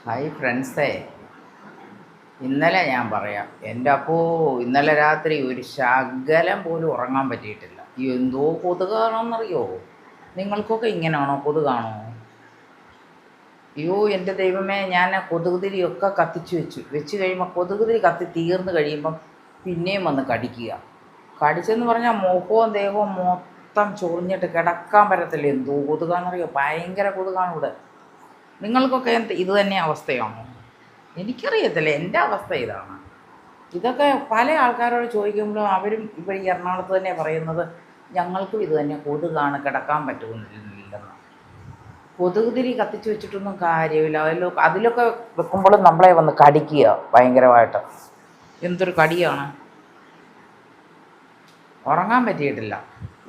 Hi ഫ്രണ്ട്സേ, ഇന്നലെ ഞാൻ പറയാം. എൻ്റെ അപ്പോൾ ഇന്നലെ രാത്രി ഒരു ശകലം പോലും ഉറങ്ങാൻ പറ്റിയിട്ടില്ല. എന്തോ കൊതുകാണോന്നറിയോ? നിങ്ങൾക്കൊക്കെ ഇങ്ങനെയാണോ? കൊതുകാണോ? അയ്യോ എൻ്റെ ദൈവമേ, ഞാൻ കൊതുക് തിരിയൊക്കെ കത്തിച്ച് വെച്ച് കഴിയുമ്പോൾ കൊതുക് തിരി കത്തി തീർന്ന് കഴിയുമ്പം പിന്നെയും വന്ന് കടിക്കുക. കടിച്ചെന്ന് പറഞ്ഞാൽ മുഖവും ദേഹവും മൊത്തം ചൊറിഞ്ഞിട്ട് കിടക്കാൻ പറ്റത്തില്ല. എന്തോ കൊതുകാണെന്നറിയോ? ഭയങ്കര കൊതുകാണ് ഇവിടെ. നിങ്ങൾക്കൊക്കെ ഇത് തന്നെ അവസ്ഥയാണോ? എനിക്കറിയത്തില്ല, എൻ്റെ അവസ്ഥ ഇതാണ്. ഇതൊക്കെ പല ആൾക്കാരോട് ചോദിക്കുമ്പോഴും അവരും ഇപ്പോൾ ഈ എറണാകുളത്ത് തന്നെ പറയുന്നത് ഞങ്ങൾക്കും ഇത് തന്നെ, കൊതുകാണ്, കിടക്കാൻ പറ്റുന്നില്ലെന്ന്. കൊതുക് തിരി കത്തിച്ച് വെച്ചിട്ടൊന്നും കാര്യമില്ല. അതിലൊക്കെ വെക്കുമ്പോഴും നമ്മളെ വന്ന് കടിക്കുക ഭയങ്കരമായിട്ട്. എന്തൊരു കടിയാണ്. ഉറങ്ങാൻ പറ്റിയിട്ടില്ല.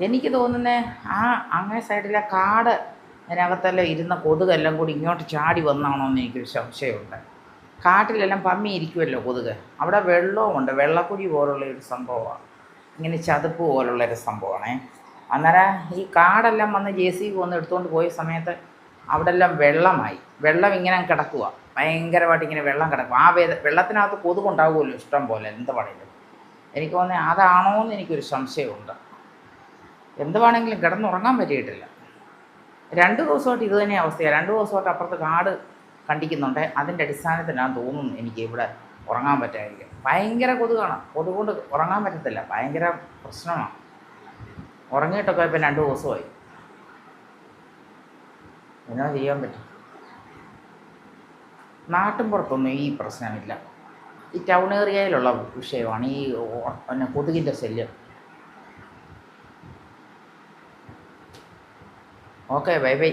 എനിക്ക് തോന്നുന്നത് ആ അങ്ങേ സൈഡിലെ കാട് അതിനകത്തെല്ലാം ഇരുന്ന കൊതുകെല്ലാം കൂടി ഇങ്ങോട്ട് ചാടി വന്നാണോ എന്ന് എനിക്കൊരു സംശയമുണ്ട്. കാട്ടിലെല്ലാം പമ്മി ഇരിക്കുമല്ലോ കൊതുക്. അവിടെ വെള്ളവുമുണ്ട്, വെള്ളക്കുഴി പോലുള്ളൊരു സംഭവമാണ്. ഇങ്ങനെ ചതുപ്പ് പോലുള്ളൊരു സംഭവമാണേ. അന്നേരം ഈ കാടെല്ലാം വന്ന് JCB വന്ന് എടുത്തുകൊണ്ട് പോയ സമയത്ത് അവിടെ എല്ലാം വെള്ളമായി. വെള്ളം ഇങ്ങനെ കിടക്കുക, ഭയങ്കരമായിട്ട് ഇങ്ങനെ വെള്ളം കിടക്കും. ആ വെള്ളത്തിനകത്ത് കൊതുകുണ്ടാകുമല്ലോ ഇഷ്ടം പോലെ. എന്ത് പറയുന്നത്, എനിക്ക് തോന്നുന്നത് അതാണോ എന്ന് എനിക്കൊരു സംശയമുണ്ട്. എന്ത് വേണമെങ്കിലും കിടന്നുറങ്ങാൻ പറ്റിയിട്ടില്ല. 2 ദിവസമായിട്ട് ഇത് തന്നെ അവസ്ഥയാണ്. 2 ദിവസമായിട്ട് അപ്പുറത്ത് കാട് കണ്ടിക്കുന്നുണ്ട്. അതിൻ്റെ അടിസ്ഥാനത്തിലാണ് തോന്നുന്നു എനിക്ക് ഇവിടെ ഉറങ്ങാൻ പറ്റാതിരിക്കും. ഭയങ്കര കൊതുകാണ്. കൊതുക് കൊണ്ട് ഉറങ്ങാൻ പറ്റത്തില്ല, ഭയങ്കര പ്രശ്നമാണ്. ഉറങ്ങിയിട്ടൊക്കെ ഇപ്പം 2 ദിവസമായി. എന്നാ ചെയ്യാൻ പറ്റും? നാട്ടിൻ പുറത്തൊന്നും ഈ പ്രശ്നമില്ല. ഈ ടൗൺ ഏരിയയിലുള്ള വിഷയമാണ് ഈ കൊതുകിൻ്റെ ശല്യം. Okay, bye bye.